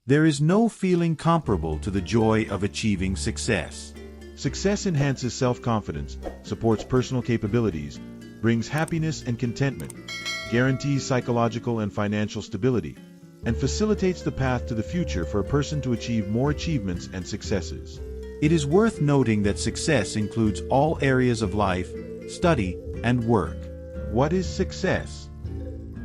There is no feeling comparable to the joy of achieving success. Success enhances self-confidence, supports personal capabilities, brings happiness and contentment, guarantees psychological and financial stability, and facilitates the path to the future for a person to achieve more achievements and successes. It is worth noting that success includes all areas of life, study, and work. What is success?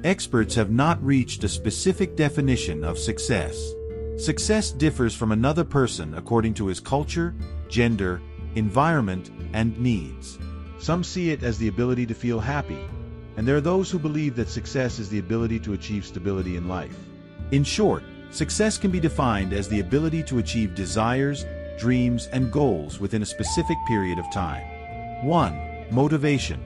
Experts have not reached a specific definition of success. Success differs from another person according to his culture, gender, environment, and needs. Some see it as the ability to feel happy, and there are those who believe that success is the ability to achieve stability in life. In short, success can be defined as the ability to achieve desires, dreams, and goals within a specific period of time. 1. Motivation.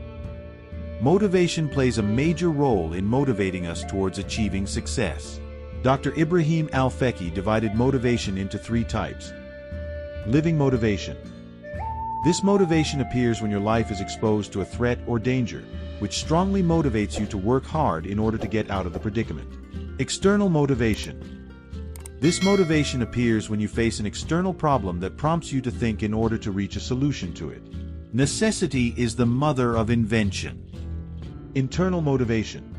Motivation plays a major role in motivating us towards achieving success. Dr. Ibrahim Al Feki divided motivation into 3 types. Living motivation. This motivation appears when your life is exposed to a threat or danger, which strongly motivates you to work hard in order to get out of the predicament. External motivation. This motivation appears when you face an external problem that prompts you to think in order to reach a solution to it. Necessity is the mother of invention. Internal motivation.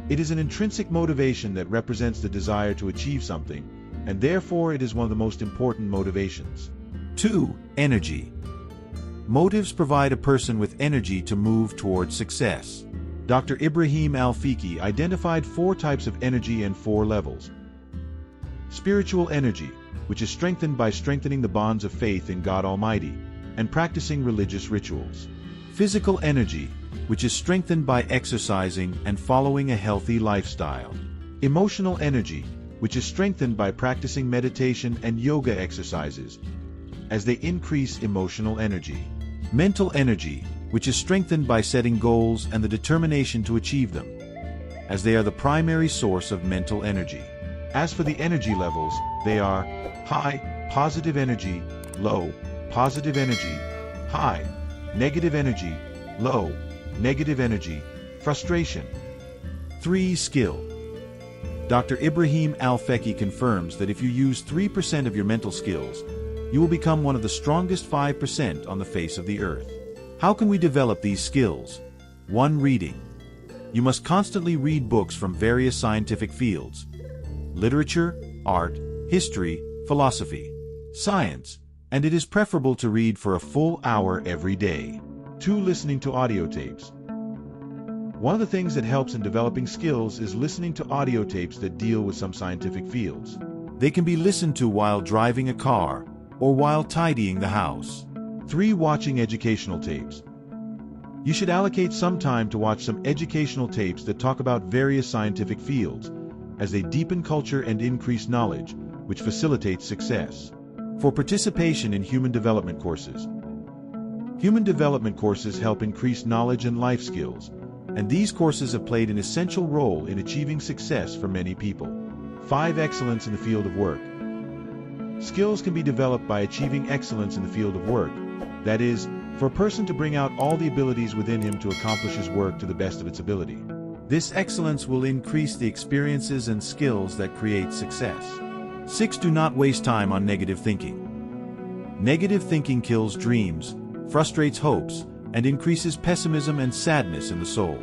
It is an intrinsic motivation that represents the desire to achieve something, and therefore it is one of the most important motivations. 2. Energy. Motives provide a person with energy to move towards success. Dr. Ibrahim Al Feki identified 4 types of energy and 4 levels. Spiritual energy, which is strengthened by strengthening the bonds of faith in God Almighty and practicing religious rituals. Physical energy, which is strengthened by exercising and following a healthy lifestyle. Emotional energy, which is strengthened by practicing meditation and yoga exercises, as they increase emotional energy. Mental energy, which is strengthened by setting goals and the determination to achieve them, as they are the primary source of mental energy. As for the energy levels, they are high, positive energy, low, positive energy, high, negative energy, low, negative energy, frustration. 3. Skill. Dr. Ibrahim Al Feki confirms that if you use 3% of your mental skills, you will become one of the strongest 5% on the face of the earth. How can we develop these skills? 1. Reading. You must constantly read books from various scientific fields: literature, art, history, philosophy, science, and it is preferable to read for a full hour every day. 2. Listening to audio tapes. One of the things that helps in developing skills is listening to audio tapes that deal with some scientific fields. They can be listened to while driving a car or while tidying the house. 3. Watching educational tapes. You should allocate some time to watch some educational tapes that talk about various scientific fields, as they deepen culture and increase knowledge, which facilitates success. For participation in human development courses. Human development courses help increase knowledge and life skills, and these courses have played an essential role in achieving success for many people. 5. Excellence in the field of work. Skills can be developed by achieving excellence in the field of work, that is, for a person to bring out all the abilities within him to accomplish his work to the best of its ability. This excellence will increase the experiences and skills that create success. 6. Do not waste time on negative thinking. Negative thinking kills dreams, frustrates hopes, and increases pessimism and sadness in the soul.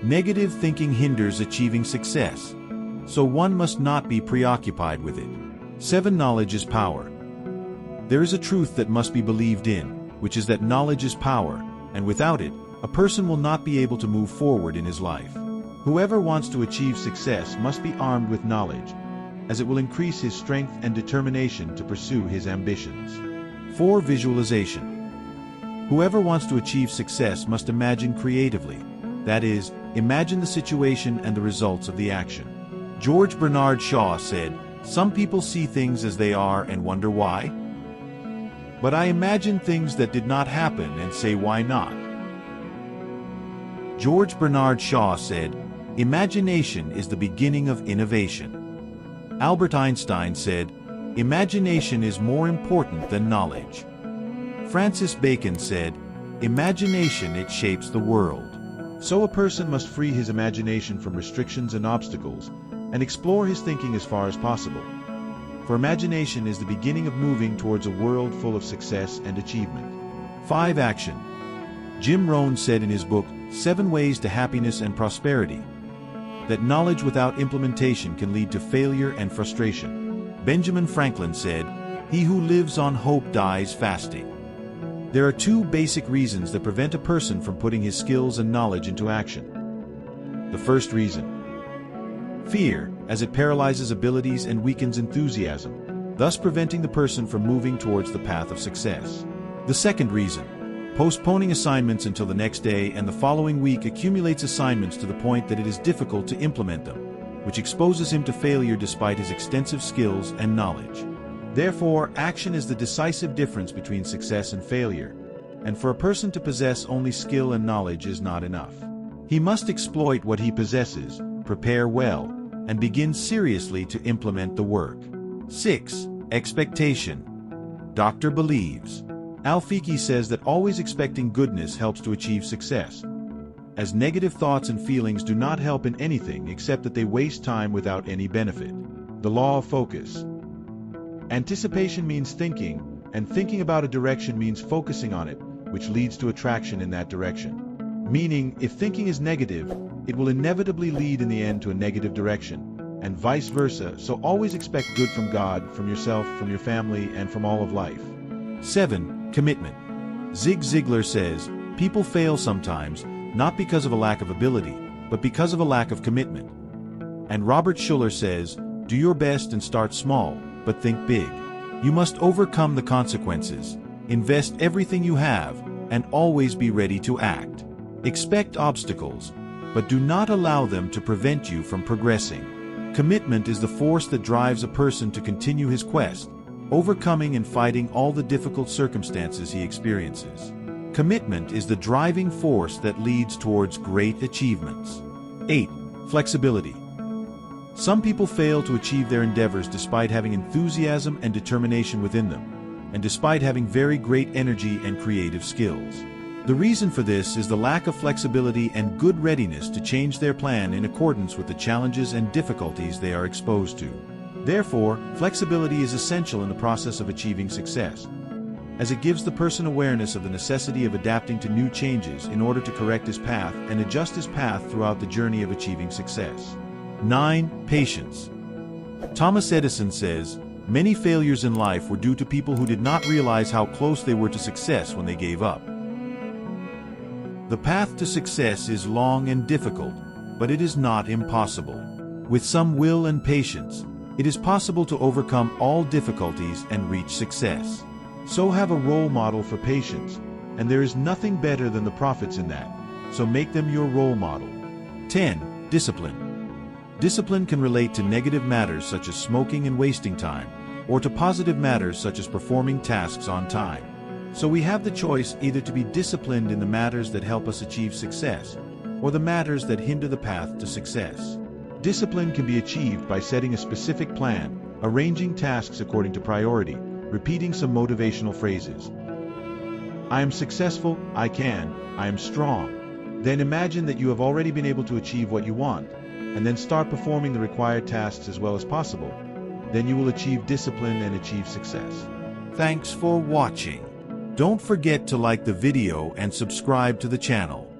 Negative thinking hinders achieving success, so one must not be preoccupied with it. 7. Knowledge is power. There is a truth that must be believed in, which is that knowledge is power, and without it, a person will not be able to move forward in his life. Whoever wants to achieve success must be armed with knowledge, as it will increase his strength and determination to pursue his ambitions. 4. Visualization. Whoever wants to achieve success must imagine creatively, that is, imagine the situation and the results of the action. George Bernard Shaw said, "Some people see things as they are and wonder why. But I imagine things that did not happen and say, why not?" George Bernard Shaw said, "Imagination is the beginning of innovation." Albert Einstein said, "Imagination is more important than knowledge." Francis Bacon said, "Imagination, it shapes the world." So a person must free his imagination from restrictions and obstacles, and explore his thinking as far as possible. for imagination is the beginning of moving towards a world full of success and achievement. 5. Action. Jim Rohn said in his book, 7 Ways to Happiness and Prosperity, that knowledge without implementation can lead to failure and frustration. Benjamin Franklin said, "He who lives on hope dies fasting." There are 2 basic reasons that prevent a person from putting his skills and knowledge into action. The first reason: fear, as it paralyzes abilities and weakens enthusiasm, thus preventing the person from moving towards the path of success. The second reason: postponing assignments until the next day and the following week accumulates assignments to the point that it is difficult to implement them, which exposes him to failure despite his extensive skills and knowledge. Therefore, action is the decisive difference between success and failure, and for a person to possess only skill and knowledge is not enough. He must exploit what he possesses, prepare well, and begin seriously to implement the work. 6. Expectation. Dr. believes. Al Feki says that always expecting goodness helps to achieve success, as negative thoughts and feelings do not help in anything except that they waste time without any benefit. The law of focus. Anticipation means thinking, and thinking about a direction means focusing on it, which leads to attraction in that direction. Meaning, if thinking is negative, it will inevitably lead in the end to a negative direction, and vice versa, so always expect good from God, from yourself, from your family, and from all of life. 7. Commitment. Zig Ziglar says, people fail sometimes, not because of a lack of ability, but because of a lack of commitment. And Robert Schuller says, do your best and start small, but think big. You must overcome the consequences, invest everything you have, and always be ready to act. Expect obstacles, but do not allow them to prevent you from progressing. Commitment is the force that drives a person to continue his quest, overcoming and fighting all the difficult circumstances he experiences. Commitment is the driving force that leads towards great achievements. 8. Flexibility. Some people fail to achieve their endeavors despite having enthusiasm and determination within them, and despite having very great energy and creative skills. The reason for this is the lack of flexibility and good readiness to change their plan in accordance with the challenges and difficulties they are exposed to. Therefore, flexibility is essential in the process of achieving success, as it gives the person awareness of the necessity of adapting to new changes in order to correct his path and adjust his path throughout the journey of achieving success. 9. Patience. Thomas Edison says, many failures in life were due to people who did not realize how close they were to success when they gave up. The path to success is long and difficult, but it is not impossible. With some will and patience, it is possible to overcome all difficulties and reach success. So have a role model for patience, and there is nothing better than the prophets in that, so make them your role model. 10. Discipline. Discipline can relate to negative matters such as smoking and wasting time, or to positive matters such as performing tasks on time. So we have the choice either to be disciplined in the matters that help us achieve success, or the matters that hinder the path to success. Discipline can be achieved by setting a specific plan, arranging tasks according to priority, repeating some motivational phrases. I am successful, I can, I am strong. Then imagine that you have already been able to achieve what you want, and then start performing the required tasks as well as possible. Then you will achieve discipline and achieve success. Thanks for watching. Don't forget to like the video and subscribe to the channel.